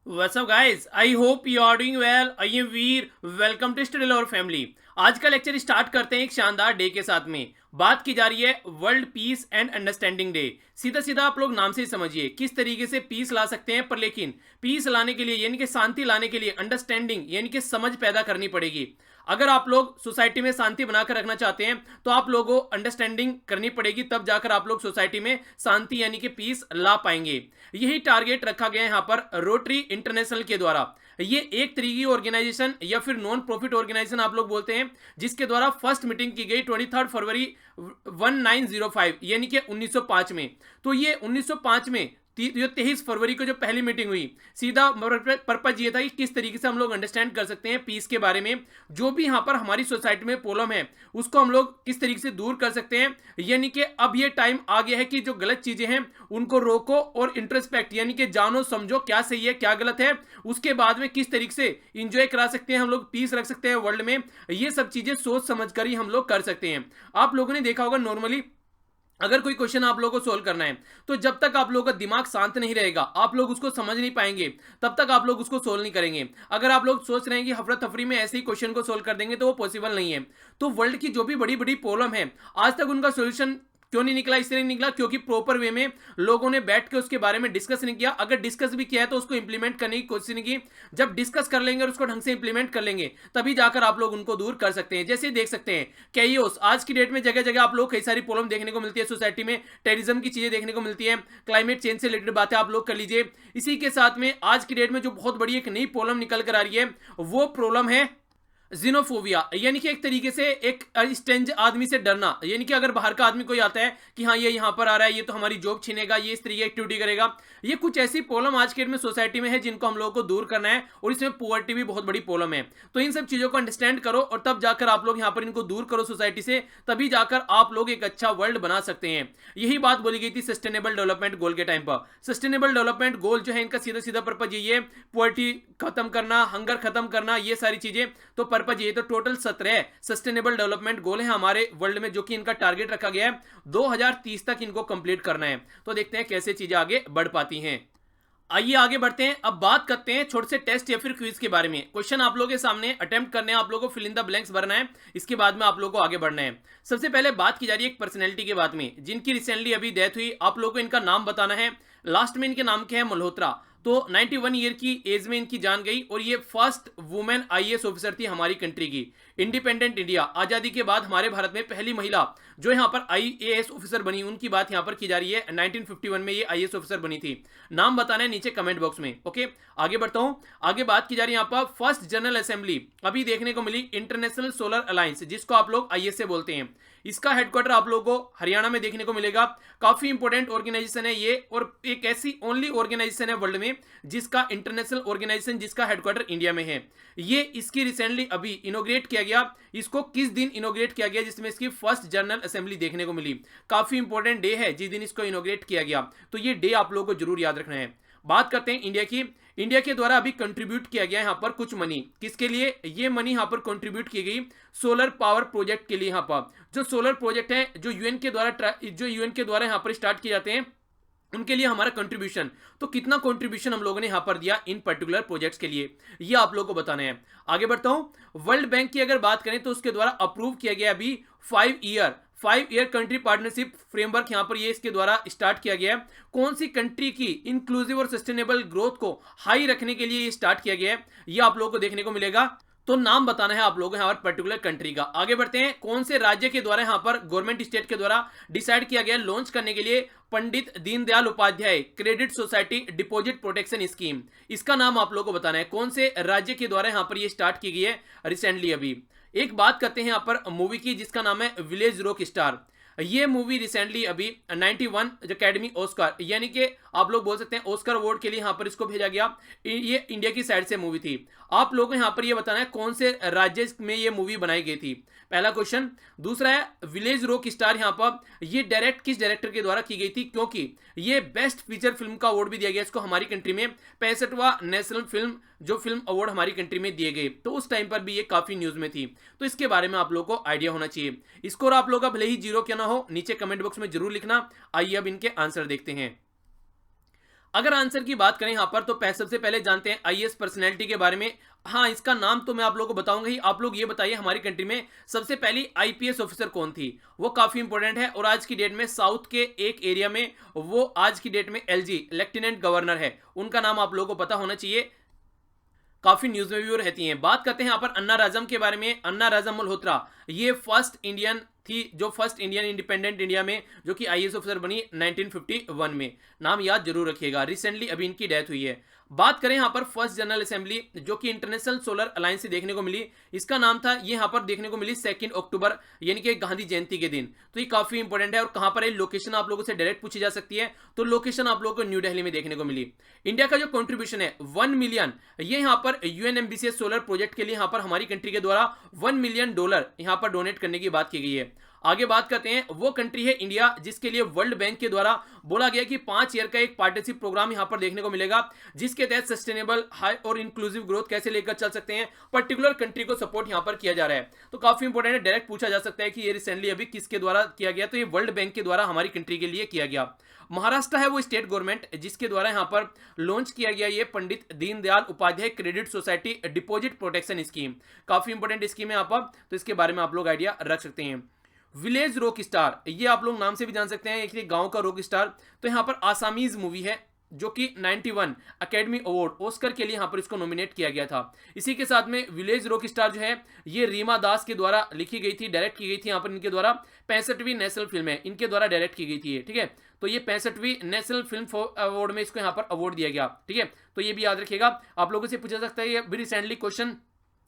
What's up guys? I hope you are doing well. I am Veer. Welcome to study lover family. आज का lecture start करते हैं एक शानदार डे के साथ में. बात की जा रही है world peace and understanding day. सीधा सीधा आप लोग नाम से ही समझिए किस तरीके से पीस ला सकते हैं, पर लेकिन पीस लाने के लिए यानी कि शांति लाने के लिए अंडरस्टैंडिंग यानी कि समझ पैदा करनी पड़ेगी. अगर आप लोग सोसाइटी में शांति बनाकर रखना चाहते हैं तो आप लोगों को अंडरस्टैंडिंग करनी पड़ेगी, तब जाकर आप लोग सोसाइटी में शांति यानी कि पीस ला पाएंगे. यही टारगेट रखा गया है यहाँ पर रोटरी इंटरनेशनल के द्वारा. ये एक तरीके की ऑर्गेनाइजेशन या फिर नॉन प्रॉफिट ऑर्गेनाइजेशन आप लोग बोलते हैं, जिसके द्वारा फर्स्ट मीटिंग की गई 23 फरवरी 1905 यानी कि 1905 में. तो ये 1905 में 23 फरवरी को जो पहली मीटिंग हुई, सीधा पर्पज ये था कि किस तरीके से हम लोग अंडरस्टैंड कर सकते हैं पीस के बारे में. जो भी यहाँ पर हमारी सोसाइटी में प्रॉब्लम है उसको हम लोग किस तरीके से दूर कर सकते हैं. यानी कि अब ये टाइम आ गया है कि जो गलत चीजें हैं उनको रोको और इंट्रोस्पेक्ट यानी कि जानो समझो क्या सही है क्या गलत है. उसके बाद में किस तरीके से इंजॉय करा सकते हैं, हम लोग पीस रख सकते हैं वर्ल्ड में, ये सब चीजें सोच समझ कर ही हम लोग कर सकते हैं. आप लोगों ने देखा होगा नॉर्मली अगर कोई क्वेश्चन आप लोगों को सोल्व करना है तो जब तक आप लोगों का दिमाग शांत नहीं रहेगा आप लोग उसको समझ नहीं पाएंगे, तब तक आप लोग उसको सोल्व नहीं करेंगे. अगर आप लोग सोच रहे हैं कि हफरा तफरी में ऐसे ही क्वेश्चन को सोल्व कर देंगे तो वो पॉसिबल नहीं है. तो वर्ल्ड की जो भी बड़ी बड़ी प्रॉब्लम है आज तक उनका सोल्यूशन क्यों नहीं निकला? इसलिए नहीं निकला क्योंकि प्रॉपर वे में लोगों ने बैठ के उसके बारे में डिस्कस नहीं किया. अगर डिस्कस भी किया है तो उसको इंप्लीमेंट करने की कोशिश नहीं की. जब डिस्कस कर लेंगे और उसको ढंग से इंप्लीमेंट कर लेंगे तभी जाकर आप लोग उनको दूर कर सकते हैं. जैसे देख सकते हैं कैओस, आज की डेट में जगह जगह आप लोग कई सारी प्रॉब्लम देखने को मिलती है सोसाइटी में. टेररिज्म की चीजें देखने को मिलती है, क्लाइमेट चेंज से रिलेटेड बातें आप लोग कर लीजिए. इसी के साथ में आज की डेट में जो बहुत बड़ी एक नई प्रॉब्लम निकल कर आ रही है वो प्रॉब्लम है जिनोफोबिया. यानी कि एक तरीके से एक स्ट्रेंज आदमी से डरना. यानी कि अगर बाहर का आदमी कोई आता है कि हाँ ये यहाँ पर आ रहा है, ये तो हमारी जॉब छीनेगा, ये इस तरीके की एक्टिविटी करेगा. ये कुछ ऐसी प्रॉब्लम आज के डेट में सोसाइटी में है जिनको हम लोगों को दूर करना है, और इसमें पुअर्टी भी बहुत बड़ी प्रॉब्लम है. तो इन सब चीजों को अंडरस्टैंड करो और तब जाकर आप लोग यहाँ पर इनको दूर करो सोसाइटी से, तभी जाकर आप लोग एक अच्छा वर्ल्ड बना सकते हैं. यही बात बोली गई थी सस्टेनेबल डेवलपमेंट गोल के टाइम पर. सस्टेनेबल डेवलपमेंट गोल जो है इनका सीधा सीधा पर्पज यही है, पुअर्टी खत्म करना, हंगर खत्म करना, ये सारी चीजें. तो पर्पज ये तो टोटल 17 सस्टेनेबल डेवलपमेंट गोल है हमारे वर्ल्ड में, जो कि इनका टारगेट रखा गया है 2030 तक इनको कंप्लीट करना है. तो देखते हैं कैसे चीजें आगे बढ़ पाती हैं. आइए आगे बढ़ते हैं. अब बात करते हैं छोटे से टेस्ट या फिर क्विज के बारे में. क्वेश्चन आप लोगों के सामने अटेम्प्ट करने हैं, आप लोगों को फिल इन द ब्लैंक्स भरना है. इसके बाद में आप लोगों को आगे बढ़ना है. सबसे पहले बात की जा रही है एक पर्सनैलिटी के बारे में जिनकी रिसेंटली अभी डेथ हुई. आप लोगों को इनका नाम बताना है. लास्ट में इनके नाम क्या है? मल्होत्रा. तो 91 ईयर की एज में इनकी जान गई, और ये फर्स्ट वुमेन आईएएस ऑफिसर थी हमारी कंट्री की. इंडिपेंडेंट इंडिया आजादी के बाद हमारे भारत में पहली महिला जो यहाँ पर आईएएस ऑफिसर बनी, उनकी बात यहाँ पर की जा रही है. 1951 में ये आईएएस ऑफिसर बनी थी. नाम बताना है नीचे कमेंट बॉक्स में. ओके, आगे बढ़ता हूं. आगे बात की जा रही है यहाँ पर फर्स्ट जनरल असेंबली अभी देखने को मिली इंटरनेशनल सोलर अलायंस, जिसको आप लोग आईएसए बोलते हैं. इसका हेडक्वार्टर आप लोगों को हरियाणा में देखने को मिलेगा. काफी इंपॉर्टेंट ऑर्गेनाइजेशन है ये, और एक ऐसी ओनली ऑर्गेनाइजेशन है वर्ल्ड में जिसका इंटरनेशनल ऑर्गेनाइजेशन जिसका हेडक्वार्टर इंडिया में है. ये इसकी रिसेंटली अभी इनोग्रेट किया गया. इसको किस दिन इनोग्रेट किया गया जिसमें इसकी फर्स्ट जनरल असेंबली देखने को मिली. काफी इंपॉर्टेंट डे है जिस दिन इसको इनोग्रेट किया गया, तो ये डे आप लोगों को जरूर याद रखना है. बात करते हैं इंडिया की. इंडिया के द्वारा अभी कंट्रीब्यूट किया गया यहाँ पर कुछ मनी. किसके लिए ये मनी यहाँ पर कंट्रीब्यूट की गई? सोलर पावर प्रोजेक्ट के लिए. यहाँ पर जो सोलर प्रोजेक्ट है जो यूएन के द्वारा यहाँ पर स्टार्ट किए जाते हैं उनके लिए हमारा कंट्रीब्यूशन. तो कितना कंट्रीब्यूशन हम लोगों ने यहां पर दिया इन पर्टिकुलर प्रोजेक्ट्स के लिए, ये आप लोगों को बताना है. आगे बढ़ता हूं. वर्ल्ड बैंक की अगर बात करें तो उसके द्वारा अप्रूव किया गया अभी 5 ईयर कंट्री पार्टनरशिप फ्रेमवर्क यहां पर ये इसके द्वारा स्टार्ट किया गया है. कौन सी कंट्री की इंक्लूसिव और सस्टेनेबल ग्रोथ को हाई रखने के लिए ये स्टार्ट किया गया है, ये आप लोगों को देखने को मिलेगा. तो नाम बताना है आप लोगों को यहाँ पर पर्टिकुलर कंट्री का. आगे बढ़ते हैं. कौन से राज्य के द्वारा यहाँ पर गवर्नमेंट स्टेट के द्वारा डिसाइड किया गया लॉन्च करने के लिए Pandit Deendayal Upadhyay credit society deposit protection scheme. इसका नाम आप लोगों को बताना है. कौन से राज्य के द्वारा यहाँ पर ये स्टार्ट की गई है रिसेंटली अभी. एक बात करते हैं यहाँ पर मूवी की जिसका नाम है विलेज रॉक स्टार. ये मूवी रिसेंटली अभी 91 अकेडमी ऑस्कर यानी कि आप लोग बोल सकते हैं ऑस्कर अवार्ड के लिए यहाँ पर इसको भेजा गया. ये इंडिया की साइड से मूवी थी. आप लोगों को यहाँ पर ये बताना है कौन से राज्य में ये मूवी बनाई गई थी, पहला क्वेश्चन. दूसरा है विलेज रॉक स्टार यहाँ पर ये डायरेक्ट किस डायरेक्टर के द्वारा की गई थी, क्योंकि ये बेस्ट फीचर फिल्म का अवार्ड भी दिया गया इसको हमारी कंट्री में. 65वां नेशनल फिल्म अवार्ड हमारी कंट्री में दिए गए, तो उस टाइम पर भी ये काफी न्यूज में थी. तो इसके बारे में आप लोगों को आइडिया होना चाहिए. स्कोर आप लोगों का भले ही जीरो क्यों ना हो नीचे कमेंट बॉक्स में जरूर लिखना. आइए अब इनके आंसर देखते हैं. अगर आंसर की बात करें यहां पर तो सबसे पहले जानते हैं आईएएस पर्सनैलिटी के बारे में। हाँ, इसका नाम तो मैं आप लोगों को बताऊंगा ही। आप लोग ये बताइए हमारी कंट्री में सबसे पहली आईपीएस ऑफिसर कौन थी। वो काफी इंपॉर्टेंट है और आज की डेट में साउथ के एक एरिया में वो आज की डेट में एलजी लेफ्टिनेंट गवर्नर है। उनका नाम आप लोगों को पता होना चाहिए, काफी न्यूज में भी वो रहती हैं। बात करते हैं यहाँ पर अन्ना राजम के बारे में। अन्ना राजम मल्होत्रा ये फर्स्ट इंडियन थी जो फर्स्ट इंडियन इंडिपेंडेंट इंडिया में जो कि आईएएस ऑफिसर बनी 1951 में। नाम याद जरूर रखिएगा। रिसेंटली अभी इनकी डेथ हुई है। बात करें यहाँ पर फर्स्ट जनरल असेंबली जो कि इंटरनेशनल सोलर अलायंस से देखने को मिली, इसका नाम था, ये यहाँ पर देखने को मिली 2 अक्टूबर यानी कि गांधी जयंती के दिन। तो ये काफी इंपॉर्टेंट है। और कहां पर है लोकेशन आप लोगों से डायरेक्ट पूछी जा सकती है, तो लोकेशन आप लोगों को न्यू दिल्ली में देखने को मिली। इंडिया का जो कंट्रीब्यूशन है 1 मिलियन, ये यहाँ पर यूएन एम्बिशियस सोलर प्रोजेक्ट के लिए यहाँ पर हमारी कंट्री के द्वारा $1 मिलियन यहाँ पर डोनेट करने की बात की गई है। आगे बात करते हैं, वो कंट्री है इंडिया जिसके लिए वर्ल्ड बैंक के द्वारा बोला गया कि 5 ईयर का एक पार्टनरशिप प्रोग्राम यहां पर देखने को मिलेगा, जिसके तहत सस्टेनेबल हाई और इंक्लूसिव ग्रोथ कैसे लेकर चल सकते हैं, पर्टिकुलर कंट्री को सपोर्ट यहां पर किया जा रहा है। तो काफी इंपॉर्टेंट है, डायरेक्ट पूछा जा सकता है कि ये रिसेंटली अभी किसके द्वारा किया गया, तो ये वर्ल्ड बैंक के द्वारा हमारी कंट्री के लिए किया गया। महाराष्ट्र है वो स्टेट गवर्नमेंट जिसके द्वारा यहां पर लॉन्च किया गया ये Pandit Deendayal Upadhyay credit society deposit protection scheme. काफी इंपॉर्टेंट स्कीम है यहाँ पर, तो इसके बारे में आप लोग आइडिया रख सकते हैं। विलेज रॉक स्टार, ये आप लोग नाम से भी जान सकते हैं, एक गांव का रॉक स्टार। तो यहाँ पर आसामीज मूवी है जो कि 91 अकेडमी अवार्ड ऑस्कर के लिए यहाँ पर इसको नॉमिनेट किया गया था। इसी के साथ में विलेज रॉक स्टार जो है ये रीमा दास के द्वारा लिखी गई थी, डायरेक्ट की गई थी यहाँ पर इनके द्वारा। 65वीं नेशनल फिल्म है, इनके द्वारा डायरेक्ट की गई थी, ठीक है। तो ये 65वीं नेशनल फिल्म अवार्ड में इसको यहाँ पर अवार्ड दिया गया, ठीक है। तो ये भी याद रखिएगा। आप लोगों से पूछा सकता है, ये भी रिसेंटली क्वेश्चन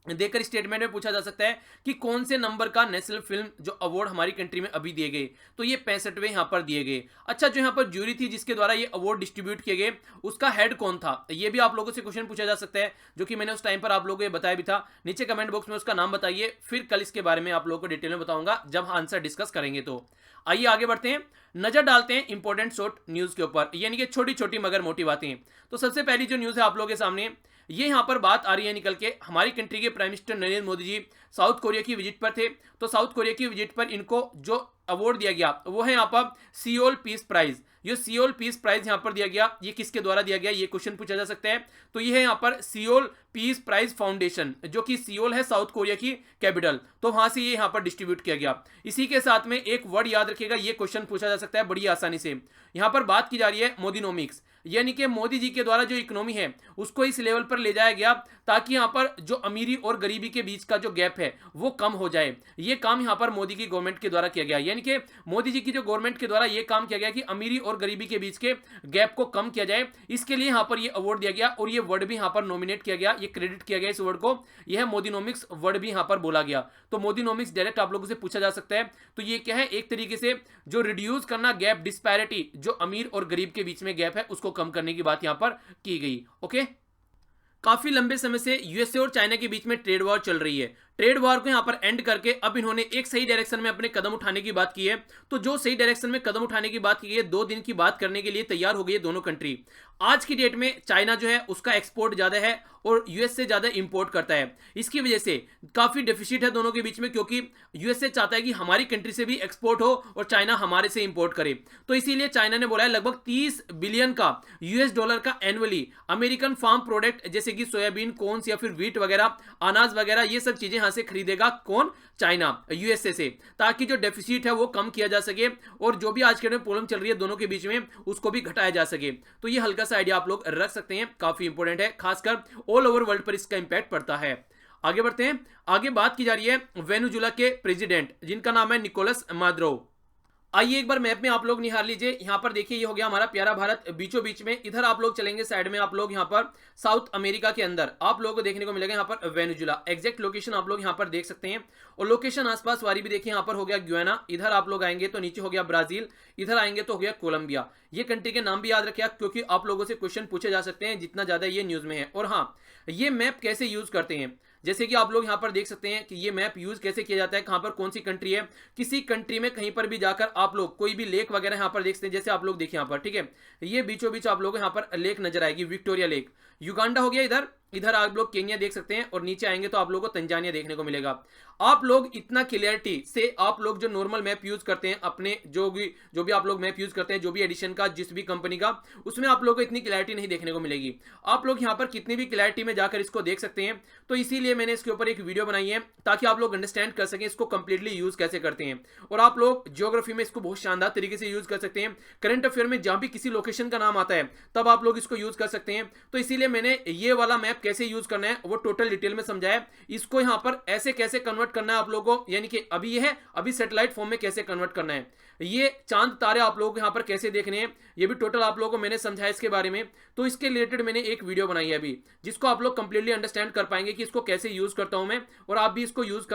देकर स्टेटमेंट में पूछा जा सकता है कि कौन से नंबर का नेशनल फिल्म जो अवार्ड हमारी कंट्री में अभी दिए गए, तो ये 65वें यहां पर दिए गए। अच्छा, जो यहां पर ज्यूरी थी जिसके द्वारा ये अवार्ड डिस्ट्रीब्यूट किए गए, उसका हेड कौन था, ये भी आप लोगों से क्वेश्चन पूछा जा सकता है, जो कि मैंने उस टाइम पर आप लोगों को बताया भी था। नीचे कमेंट बॉक्स में उसका नाम बताइए, फिर कल इसके बारे में आप लोगों को डिटेल में बताऊंगा जब आंसर डिस्कस करेंगे। तो आइए आगे बढ़ते हैं, नजर डालते हैं इंपॉर्टेंट शॉर्ट न्यूज के ऊपर, यानी कि छोटी छोटी मगर मोटी बातें। तो सबसे पहली जो न्यूज है आप लोगों के सामने, ये यहां पर बात आ रही है निकल के, हमारी कंट्री के प्राइम मिनिस्टर नरेंद्र मोदी जी साउथ कोरिया की विजिट पर थे। तो साउथ कोरिया की विजिट पर इनको जो अवार्ड दिया गया वो है यहाँ पर सियोल पीस प्राइज। ये सियोल पीस प्राइज यहाँ पर दिया गया, ये किसके द्वारा दिया गया, ये क्वेश्चन पूछा जा सकता है। तो ये है यहाँ पर सियोल पीस प्राइज फाउंडेशन, जो कि सियोल है साउथ कोरिया की कैपिटल, तो वहां से ये यहाँ पर डिस्ट्रीब्यूट किया गया। इसी के साथ में एक वर्ड याद रखिएगा, ये क्वेश्चन पूछा जा सकता है बड़ी आसानी से। यहाँ पर बात की जा रही है मोदीनोमिक्स, यानी कि मोदी जी के द्वारा जो इकोनॉमी है उसको इस लेवल पर ले जाया गया ताकि यहाँ पर जो अमीरी और गरीबी के बीच का जो गैप है वो कम हो जाए। ये काम यहाँ पर मोदी की गवर्नमेंट के द्वारा किया गया, यानी कि मोदी जी की जो गवर्नमेंट के द्वारा ये काम किया गया कि अमीरी और गरीबी के बीच के गैप को कम किया जाए। इसके लिए यहाँ पर ये अवार्ड दिया गया और ये वर्ड भी यहाँ पर नॉमिनेट किया गया, ये क्रेडिट किया गया इस वर्ड को, यह मोदीनोमिक्स वर्ड भी यहाँ पर बोला गया। तो मोदीनोमिक्स डायरेक्ट आप लोगों से पूछा जा सकता है। तो ये क्या है, एक तरीके से जो रिड्यूस करना गैप, डिस्पैरिटी, जो अमीर और गरीब के बीच में गैप है उसको कम करने की बात यहाँ पर की गई। ओके, काफी लंबे समय से यूएसए और चाइना के बीच में ट्रेड वॉर चल रही है। ट्रेड वॉर को यहां पर एंड करके अब इन्होंने एक सही डायरेक्शन में अपने कदम उठाने की बात की है। तो जो सही डायरेक्शन में कदम उठाने की बात की है, 2 दिन की बात करने के लिए तैयार हो गई है दोनों कंट्री। आज की डेट में चाइना जो है उसका एक्सपोर्ट ज्यादा है और यूएस से ज्यादा इंपोर्ट करता है। इसकी वजह से काफी डेफिसिट है दोनों के बीच में, क्योंकि यूएसए चाहता है कि हमारी कंट्री से भी एक्सपोर्ट हो और चाइना हमारे से इंपोर्ट करे। तो इसीलिए चाइना ने बोला है लगभग 30 बिलियन का $US का एनुअली अमेरिकन फार्म प्रोडक्ट जैसे कि सोयाबीन, कॉर्न्स या फिर व्हीट वगैरह, अनाज वगैरह, ये सब चीजें यहां से खरीदेगा। कौन? चाइना, यूएसए से, ताकि जो डेफिसिट है वो कम किया जा सके और जो भी आज के दिन प्रॉब्लम चल रही है दोनों के बीच में उसको भी घटाया जा सके। तो ये हल्का सा आइडिया आप लोग रख सकते हैं, काफी इंपॉर्टेंट है, खासकर ऑल ओवर वर्ल्ड पर इसका इंपैक्ट पड़ता है। आगे बढ़ते हैं, आगे बात की जा रही है वेनेजुएला के प्रेसिडेंट जिनका नाम है निकोलस मादुरो। आइए एक बार मैप में आप लोग निहार लीजिए, यहां पर देखिए ये हो गया हमारा प्यारा भारत बीचों बीच में। इधर आप लोग चलेंगे साइड में, आप लोग यहां पर साउथ अमेरिका के अंदर आप लोगों को देखने को मिलेगा यहां पर वेनेजुएला। एग्जैक्ट लोकेशन आप लोग यहां पर देख सकते हैं और लोकेशन आसपास वाली भी देखिए, यहां पर हो गया गुयाना, इधर आप लोग आएंगे तो नीचे हो गया ब्राजील, इधर आएंगे तो हो गया कोलंबिया। ये कंट्री के नाम भी याद रखिए क्योंकि आप लोगों से क्वेश्चन पूछे जा सकते हैं जितना ज्यादा ये न्यूज में है। और हाँ, ये मैप कैसे यूज करते हैं, जैसे कि आप लोग यहां पर देख सकते हैं कि ये मैप यूज कैसे किया जाता है, कहां पर कौन सी कंट्री है। किसी कंट्री में कहीं पर भी जाकर आप लोग कोई भी लेक वगैरह यहां पर देख सकते हैं, जैसे आप लोग देखिए यहां पर, ठीक है, ये बीचों बीच आप लोग यहां पर लेक नजर आएगी, विक्टोरिया लेक। युगांडा हो गया इधर, इधर आप लोग केन्या देख सकते हैं और नीचे आएंगे तो आप लोगों को तंजानिया देखने को मिलेगा। आप लोग इतना क्लियरिटी से आप लोग जो नॉर्मल मैप यूज करते हैं अपने जो भी आप लोग मैप यूज करते हैं, जो भी एडिशन का जिस भी कंपनी का, उसमें आप लोगों को इतनी क्लैरिटी नहीं देखने को मिलेगी। आप लोग यहाँ पर कितनी भी क्लैरिटी में जाकर इसको देख सकते हैं। तो इसीलिए मैंने इसके ऊपर एक वीडियो बनाई है ताकि आप लोग अंडरस्टैंड कर सकें इसको कंप्लीटली यूज कैसे करते हैं। और आप लोग ज्योग्राफी में इसको बहुत शानदार तरीके से यूज कर सकते हैं। करंट अफेयर में जहां भी किसी लोकेशन का नाम आता है तब आप लोग इसको यूज कर सकते हैं। तो इसीलिए मैंने ये वाला मैप कैसे यूज करना है वो टोटल डिटेल में समझाया। इसको यहाँ पर ऐसे कैसे कन्वर्ट करना है आप लोगों को, यानी कि अभी ये है, अभी सैटेलाइट फॉर्म में कैसे कन्वर्ट करना है, ये चांद तारे आप लोगों को यहाँ पर कैसे देखने हैं, ये भी टोटल आप लोगों को मैंने समझाया इसके बारे में। तो इसके रिलेटेड मैंने एक वीडियो बनाई है अभी, जिसको आप लोग कंप्लीटली अंडरस्टैंड कर पाएंगे कि इसको कैसे यूज करता हूं मैं, और आप भी इसको यूज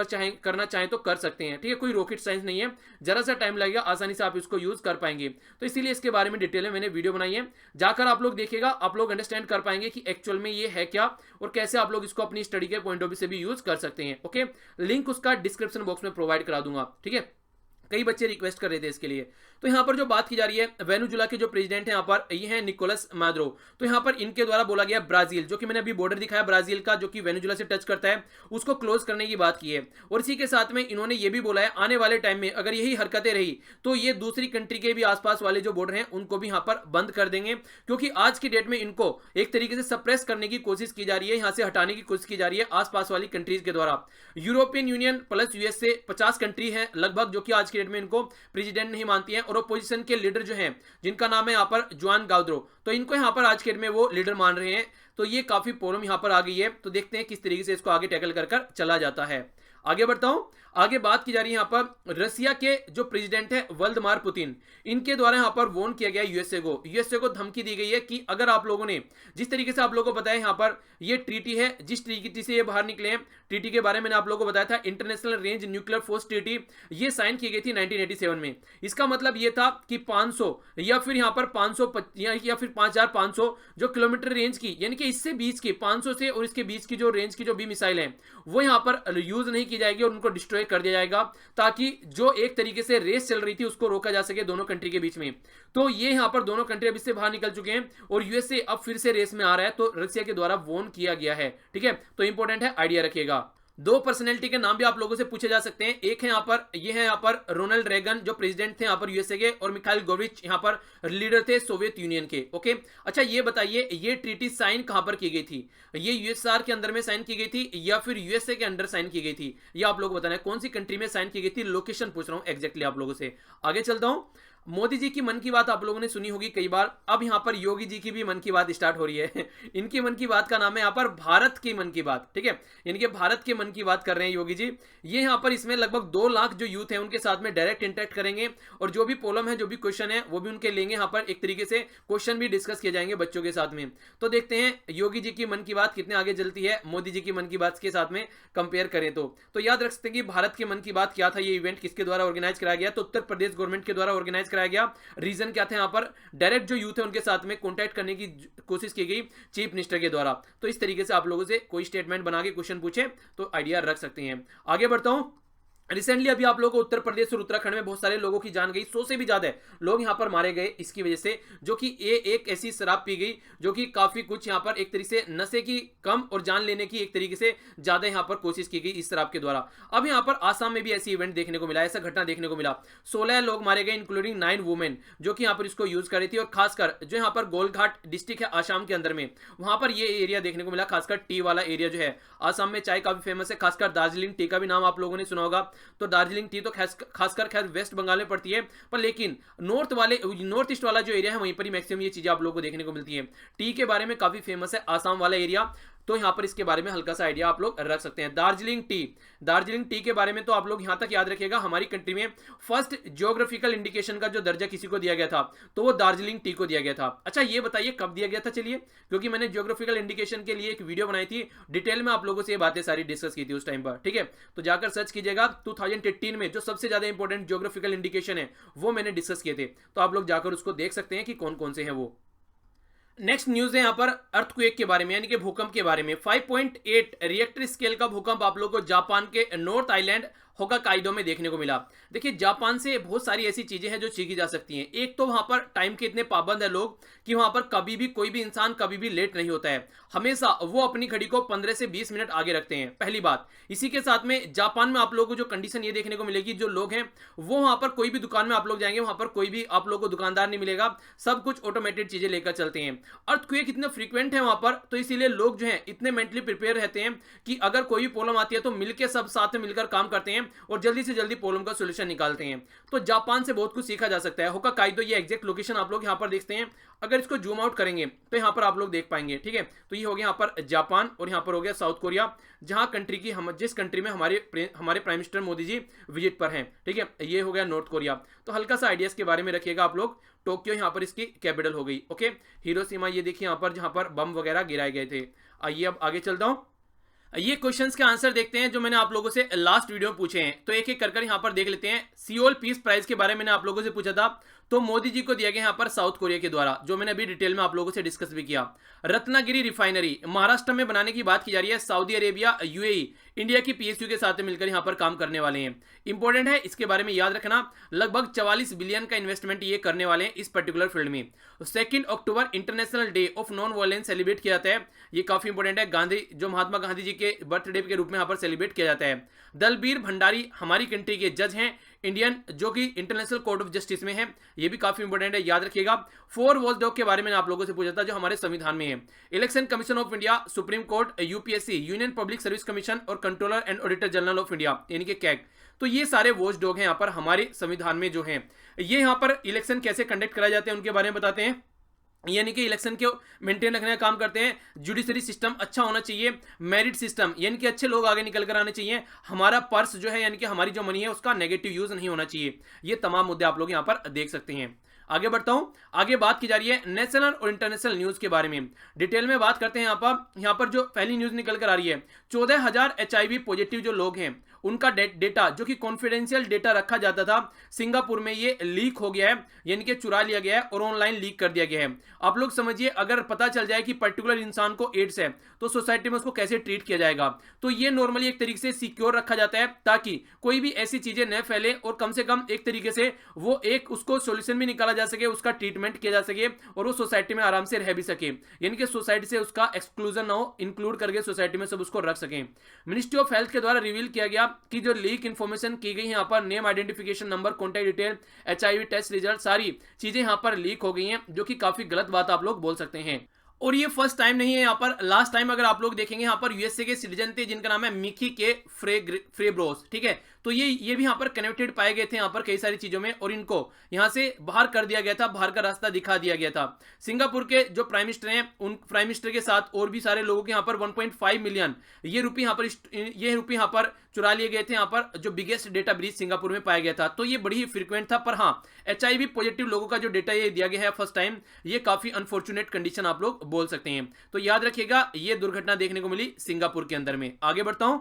करना चाहें तो कर सकते हैं। ठीक है, कोई रॉकेट साइंस नहीं है, जरा सा टाइम लगेगा, आसानी से आप इसको यूज कर पाएंगे। तो इसीलिए इसके बारे में डिटेल में मैंने वीडियो बनाई है, जाकर आप लोग देखिएगा, आप लोग अंडरस्टैंड कर पाएंगे कि एक्चुअल में ये है क्या और कैसे आप लोग इसको अपनी स्टडी के पॉइंट ऑफ व्यू से भी यूज कर सकते हैं। ओके, लिंक उसका डिस्क्रिप्शन बॉक्स में प्रोवाइड करा दूंगा। ठीक है, कई बच्चे रिक्वेस्ट कर रहे थे इसके लिए। तो यहाँ पर जो बात की जा रही है, वेनेजुएला के जो प्रेसिडेंट हैं यहाँ पर ये हैं निकोलस मादुरो। तो यहाँ पर इनके द्वारा बोला गया ब्राजील, जो कि मैंने अभी बॉर्डर दिखाया ब्राजील का जो कि वेनेजुएला से टच करता है, उसको क्लोज करने की बात की है। और इसी के साथ में इन्होंने ये भी बोला है आने वाले टाइम में अगर यही हरकतें रही तो ये दूसरी कंट्री के भी आसपास वाले जो बॉर्डर हैं उनको भी यहाँ पर बंद कर देंगे, क्योंकि आज की डेट में इनको एक तरीके से सप्रेस करने की कोशिश की जा रही है, यहाँ से हटाने की कोशिश की जा रही है आसपास वाली कंट्रीज के द्वारा। यूरोपियन यूनियन प्लस यूएस से 50 कंट्री है लगभग जो कि आज की डेट में इनको प्रेसिडेंट नहीं मानती है, और अपोजिशन के लीडर जो हैं जिनका नाम है यहाँ पर जुआन गाउड्रो, तो इनको यहाँ पर आज के डेट में वो लीडर मान रहे हैं। तो ये काफी प्रॉब्लम यहाँ पर आ गई है। तो देखते हैं किस तरीके से इसको आगे टैकल कर चला जाता है। आगे बढ़ता हूं, आगे बात की जा रही है यहाँ पर रसिया के जो प्रेसिडेंट है व्लादिमीर पुतिन, इनके द्वारा यहाँ पर वॉर्न किया गया यूएसए को धमकी दी गई है कि अगर आप लोगों ने जिस तरीके से आप लोगों को बताया यहाँ पर ये ट्रीटी है, जिस ट्रीटी से ये बाहर निकले हैं, ट्रीटी के बारे में मैंने आप लोगों को बताया था, international range nuclear force treaty, ये साइन की गई थी 1987 में। इसका मतलब ये था कि 500 या फिर यहाँ पर 500 या फिर 5500 जो किलोमीटर रेंज की, यानी कि इससे बीच की 500 से और इसके बीच की जो रेंज की जो भी मिसाइल है वो यहाँ पर यूज नहीं की जाएगी और उनको डिस्ट्रॉय कर दिया जाएगा, ताकि जो एक तरीके से रेस चल रही थी उसको रोका जा सके दोनों कंट्री के बीच में। तो ये यहाँ पर दोनों कंट्री अब इससे बाहर निकल चुके हैं और यूएसए अब फिर से रेस में आ रहा है, तो रसिया के द्वारा वॉर्न किया गया है। ठीक है, तो इंपॉर्टेंट है, आइडिया रखिएगा। दो पर्सनैलिटी के नाम भी आप लोगों से पूछे जा सकते हैं। एक है यहाँ पर, ये है यहाँ पर रोनाल्ड रेगन जो प्रेसिडेंट थे यहाँ पर यूएसए के, और मिखाइल गोर्बाचेव यहाँ पर लीडर थे सोवियत यूनियन के। ओके, अच्छा ये बताइए ये ट्रीटी साइन कहाँ पर की गई थी? ये यूएसआर के अंदर में साइन की गई थी या फिर यूएसए के अंडर साइन की गई थी? ये आप लोगों को बताना है कौन सी कंट्री में साइन की गई थी। लोकेशन पूछ रहा हूँ एग्जैक्टली आप लोगों से। आगे चलता हूँ, मोदी जी की मन की बात आप लोगों ने सुनी होगी कई बार, अब यहाँ पर योगी जी की भी मन की बात स्टार्ट हो रही है। इनकी मन की बात का नाम है यहाँ पर भारत की मन की बात। ठीक है, यानी कि भारत के मन की बात कर रहे हैं योगी जी। ये यहाँ पर इसमें लगभग 2 लाख जो यूथ है उनके साथ में डायरेक्ट इंटरेक्ट करेंगे, और जो भी प्रॉब्लम है, जो भी क्वेश्चन है वो भी उनके लेंगे। यहाँ पर एक तरीके से क्वेश्चन भी डिस्कस किए जाएंगे बच्चों के साथ में। तो देखते हैं योगी जी की मन की बात कितने आगे चलती है मोदी जी की मन की बात के साथ में कंपेयर करें तो याद रख सकते हैं कि भारत की मन की बात क्या था, ये इवेंट किसके द्वारा ऑर्गेनाइज कराया गया? तो उत्तर प्रदेश गवर्नमेंट के द्वारा ऑर्गेनाइज कराया गया। रीजन क्या था? यहाँ पर डायरेक्ट जो यूथ है उनके साथ में कॉन्टैक्ट करने की कोशिश की गई चीफ मिनिस्टर के द्वारा। तो इस तरीके से आप लोगों से कोई स्टेटमेंट बना के क्वेश्चन पूछे तो आइडिया रख सकते हैं। आगे बढ़ता हूं, रिसेंटली अभी आप लोगों को उत्तर प्रदेश और उत्तराखंड में बहुत सारे लोगों की जान गई, 100 से भी ज्यादा लोग यहां पर मारे गए इसकी वजह से, जो कि एक ऐसी शराब पी गई जो कि काफी कुछ यहां पर एक तरीके से नशे की कम और जान लेने की एक तरीके से ज्यादा यहां पर कोशिश की गई इस शराब के द्वारा। अब यहां पर आसाम में भी ऐसी इवेंट देखने को मिला, ऐसा घटना देखने को मिला। 16 लोग मारे गए इंक्लूडिंग 9 वुमेन जो कि यहाँ पर इसको यूज कर रही थी। और खासकर जो यहाँ पर गोलघाट डिस्ट्रिक्ट है आसाम के अंदर में, वहां पर ये एरिया देखने को मिला, खासकर टी वाला एरिया जो है। आसाम में चाय काफी फेमस है, खासकर दार्जिलिंग टी का भी नाम आप लोगों ने सुना होगा। तो दार्जिलिंग टी तो खासकर खैर वेस्ट बंगाल में पड़ती है, पर लेकिन नॉर्थ ईस्ट वाला जो एरिया है वहीं पर ही मैक्सिमम ये चीजें आप लोगों को देखने को मिलती है। टी के बारे में काफी फेमस है आसाम वाला एरिया, तो यहां पर इसके बारे में हल्का सा आइडिया आप लोग रख सकते हैं। दार्जिलिंग टी के बारे में तो आप लोग यहां तक याद रखिएगा, हमारी कंट्री में फर्स्ट ज्योग्राफिकल इंडिकेशन का जो दर्जा किसी को दिया गया था तो वो दार्जिलिंग टी को दिया गया था। अच्छा ये बताइए कब दिया गया था? चलिए, क्योंकि मैंने ज्योग्राफिकल इंडिकेशन के लिए एक वीडियो बनाई थी, डिटेल में आप लोगों से ये बातें सारी डिस्कस की थी उस टाइम पर। ठीक है, तो जाकर सर्च कीजिएगा। 2018 में जो सबसे ज्यादा इंपॉर्टेंट ज्योग्राफिकल इंडिकेशन है वो मैंने डिस्कस किए थे, तो आप लोग जाकर उसको देख सकते हैं कि कौन कौन से हैं वो। नेक्स्ट न्यूज है यहाँ पर अर्थक्वेक के बारे में, यानी कि भूकंप के बारे में। 5.8 रिएक्टर स्केल का भूकंप आप लोगों को जापान के नॉर्थ आइलैंड होकाकाइडो में देखने को मिला। देखिए जापान से बहुत सारी ऐसी चीजें हैं जो सीखी जा सकती हैं। एक तो वहां पर टाइम के इतने पाबंद है लोग कि वहां पर कभी भी कोई भी इंसान कभी भी लेट नहीं होता है, हमेशा वो अपनी घड़ी को 15 से 20 मिनट आगे रखते हैं, पहली बात। इसी के साथ में जापान में आप लोगों को जो कंडीशन ये देखने को मिलेगी, जो लोग हैं वो वहां पर कोई भी दुकान में आप लोग जाएंगे वहां पर कोई भी आप लोगों को दुकानदार नहीं मिलेगा, सब कुछ ऑटोमेटेड चीजें लेकर चलते हैं। अर्थक्वेक इतने फ्रीक्वेंट है वहां पर, तो इसीलिए लोग जो है इतने मेंटली प्रिपेयर रहते हैं कि अगर कोई भी प्रॉब्लम आती है तो मिलकर सब साथ में मिलकर काम करते हैं और जल्दी से जल्दी प्रॉब्लम का सॉल्यूशन निकालते हैं। तो जापान से बहुत कुछ सीखा जा सकता है। होकाकाइडो ये एग्जैक्ट लोकेशन आप लोग यहाँ पर देखते हैं, अगर इसको जूम आउट करेंगे तो यहाँ पर आप लोग देख पाएंगे, ठीक है। तो ये हो गया यहाँ पर जापान और यहाँ पर हो गया साउथ कोरिया, जहां कंट्री की हम जिस कंट्री में हमारे prime minister Modi ji visit पर हैं, ठीक है। ये हो गया नॉर्थ कोरिया। तो हल्का सा आइडियाज के बारे में रखिएगा आप लोग। टोक्यो यहाँ पर इसकी कैपिटल हो गई, ओके। हिरोशिमा ये देखिए यहाँ पर जहां पर बम वगैरह गिराए गए थे। आइए अब आगे चलता हूं। ये क्वेश्चंस के आंसर देखते हैं जो मैंने आप लोगों से लास्ट वीडियो में पूछे हैं, तो एक एक कर यहाँ पर देख लेते हैं। सियोल पीस प्राइज के बारे में मैंने आप लोगों से पूछा था, तो मोदी जी को दिया गया यहाँ पर साउथ कोरिया के द्वारा, जो मैंने अभी डिटेल में आप लोगों से डिस्कस भी किया। रत्नागिरी रिफाइनरी महाराष्ट्र में बनाने की बात की जा रही है। सऊदी अरेबिया, यूएई, इंडिया की पीएसयू के साथ मिलकर यहाँ पर काम करने वाले हैं। इंपॉर्टेंट है, इसके बारे में याद रखना, लगभग 44 बिलियन का इन्वेस्टमेंट ये करने वाले हैं इस पर्टिकुलर फील्ड में। 2 अक्टूबर international day of non violence celebrate किया जाता है, ये काफी इंपॉर्टेंट है। गांधी जो महात्मा गांधी जी के बर्थडे के रूप में यहाँ पर सेलिब्रेट किया जाता है। दलबीर भंडारी हमारी कंट्री के जज हैं, इंडियन, जो कि इंटरनेशनल कोर्ट ऑफ जस्टिस में है, ये भी काफी इंपॉर्टेंट है, याद रखिएगा। 4 वॉच डॉग के बारे में आप लोगों से पूछा था, जो हमारे संविधान में है। Election commission of India, supreme court, UPSC, union public service commission और controller and auditor general of India यानी कि कैग। तो ये सारे वॉच डॉग हैं यहाँ पर हमारे संविधान में जो हैं। ये यहाँ पर इलेक्शन कैसे कंडक्ट कराए जाते हैं उनके बारे में बताते हैं, यानी कि इलेक्शन को मेंटेन रखने का काम करते हैं। जुडिशरी सिस्टम अच्छा होना चाहिए, मेरिट सिस्टम यानी कि अच्छे लोग आगे निकल कर आने चाहिए, हमारा पर्स जो है यानी कि हमारी जो मनी है उसका नेगेटिव यूज नहीं होना चाहिए। ये तमाम मुद्दे आप लोग यहाँ पर देख सकते हैं। आगे बढ़ता हूं। आगे बात की जा रही है नेशनल और इंटरनेशनल न्यूज के बारे में, डिटेल में बात करते हैं। यहाँ पर जो पहली न्यूज निकल कर आ रही है, 14,000 HIV पॉजिटिव जो लोग हैं उनका डेटा, जो कि कॉन्फिडेंशियल डेटा रखा जाता था सिंगापुर में, ये लीक हो गया है, यानी कि चुरा लिया गया है और ऑनलाइन लीक कर दिया गया है। आप लोग समझिए, अगर पता चल जाए कि पर्टिकुलर इंसान को एड्स है तो सोसाइटी में उसको कैसे ट्रीट किया जाएगा। तो ये नॉर्मली एक तरीके से सिक्योर रखा जाता है ताकि कोई भी ऐसी चीजें न फैले और कम से कम एक तरीके से वो एक उसको सोल्यूशन भी निकाला जा सके, उसका ट्रीटमेंट किया जा सके और वो सोसाइटी में आराम से रह भी सके, यानी कि सोसाइटी से उसका एक्सक्लूजन ना हो, इंक्लूड करके सोसाइटी में सब उसको रख सके। मिनिस्ट्री ऑफ हेल्थ के द्वारा रिवील किया गया कि जो लीक इंफॉर्मेशन की गई यहाँ पर, name, identification number, contact detail, HIV test result, सारी चीजें यहाँ पर लीक हो गई हैं, जो कि काफी गलत बात आप लोग बोल सकते हैं। और ये फर्स्ट टाइम नहीं है, यहाँ पर लास्ट टाइम अगर आप लोग देखेंगे यहाँ पर यूएसए के सिटीजन थे जिनका नाम है मिकी के फ्रेब्रोस, ठीक है। तो ये भी यहाँ पर कनेक्टेड पाए गए थे यहाँ पर कई सारी चीजों में और इनको यहाँ से बाहर कर दिया गया था, बाहर का रास्ता दिखा दिया गया था। सिंगापुर के जो प्राइम मिनिस्टर हैं उन प्राइम मिनिस्टर के साथ और भी सारे लोगों के यहाँ पर 1.5 मिलियन ये रुपये यहाँ पर चुरा लिए गए थे, यहाँ पर जो बिगेस्ट डेटा ब्रीच सिंगापुर में पाया गया था। तो ये बड़ी ही फ्रीक्वेंट था, पर हाँ HIV पॉजिटिव लोगों का जो डेटा ये दिया गया है फर्स्ट टाइम, ये काफी अनफॉर्चुनेट कंडीशन आप लोग बोल सकते हैं। तो याद रखिएगा, ये दुर्घटना देखने को मिली सिंगापुर के अंदर में। आगे बढ़ता हूं।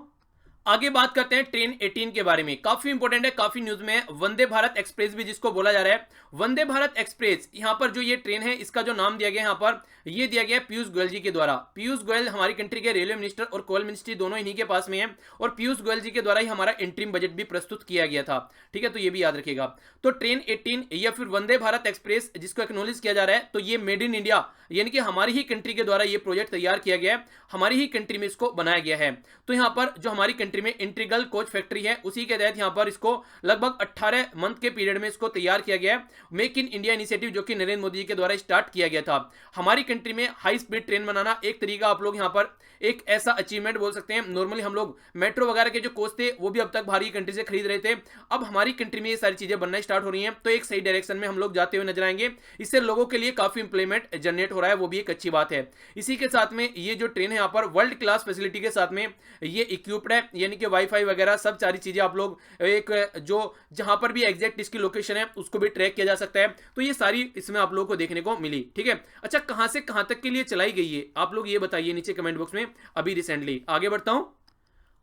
आगे बात करते हैं ट्रेन 18 के बारे में, काफी इंपॉर्टेंट है, काफी न्यूज में है। वंदे भारत एक्सप्रेस भी जिसको बोला जा रहा है, वंदे भारत एक्सप्रेस, यहाँ पर जो ये ट्रेन है इसका जो नाम दिया गया यहाँ पर, ये दिया गया पीयूष गोयल जी के द्वारा। पीयूष गोयल हमारी कंट्री के रेलवे मिनिस्टर और कोल मिनिस्ट्री दोनों इन्हीं के पास में है और पीयूष गोयल जी के द्वारा ही हमारा इंटरिम बजट भी प्रस्तुत किया गया था, ठीक है। तो ये भी याद रखिएगा। तो ट्रेन 18 या फिर वंदे भारत एक्सप्रेस जिसको एक्नॉलेज किया जा रहा है, तो ये मेड इन इंडिया यानी कि हमारी ही कंट्री के द्वारा ये प्रोजेक्ट तैयार किया गया है, हमारी ही कंट्री में इसको बनाया गया है। तो यहाँ पर जो हमारी कंट्री में इंटीग्रल कोच फैक्ट्री है उसी के तहत यहाँ पर इसको लगभग 18 मंथ के पीरियड में इसको तैयार किया गया है। मेक इन इंडिया इनिशिएटिव जो कि नरेंद्र मोदी जी के द्वारा स्टार्ट किया गया था। हमारी कंट्री में हाई स्पीड ट्रेन बनाना एक तरीका, आप लोग यहाँ पर एक ऐसा अचीवमेंट बोल सकते हैं। नॉर्मली हम लोग मेट्रो वगैरह के जो कोच थे वो भी अब तक बाहरी कंट्री से खरीद रहे थे, अब हमारी कंट्री में ये सारी चीजें बनना स्टार्ट हो रही हैं, तो एक सही डायरेक्शन में हम लोग जाते हुए नजर आएंगे। इससे लोगों के लिए काफी इंप्लॉयमेंट जनरेट हो रहा है, वो भी एक अच्छी बात है। इसी के साथ में ये जो ट्रेन है यहाँ पर वर्ल्ड क्लास फैसिलिटी के साथ में ये इक्विप्ड है, यानी कि वाईफाई वगैरह सब सारी चीजें आप लोग एक जो जहां पर भी एग्जैक्ट इसकी लोकेशन है उसको भी ट्रैक किया जा सकता है। तो ये सारी इसमें आप लोगों को देखने को मिली, ठीक है। अच्छा, कहां से कहां तक के लिए चलाई गई है आप लोग ये बताइए नीचे कमेंट बॉक्स में अभी रिसेंटली। आगे बढ़ता हूं।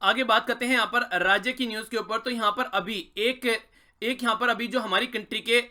आगे बात करते हैं यहाँ पर राज्य की न्यूज के ऊपर। तो यहाँ पर अभी एक यहाँ पर अभी जो हमारी कंट्री के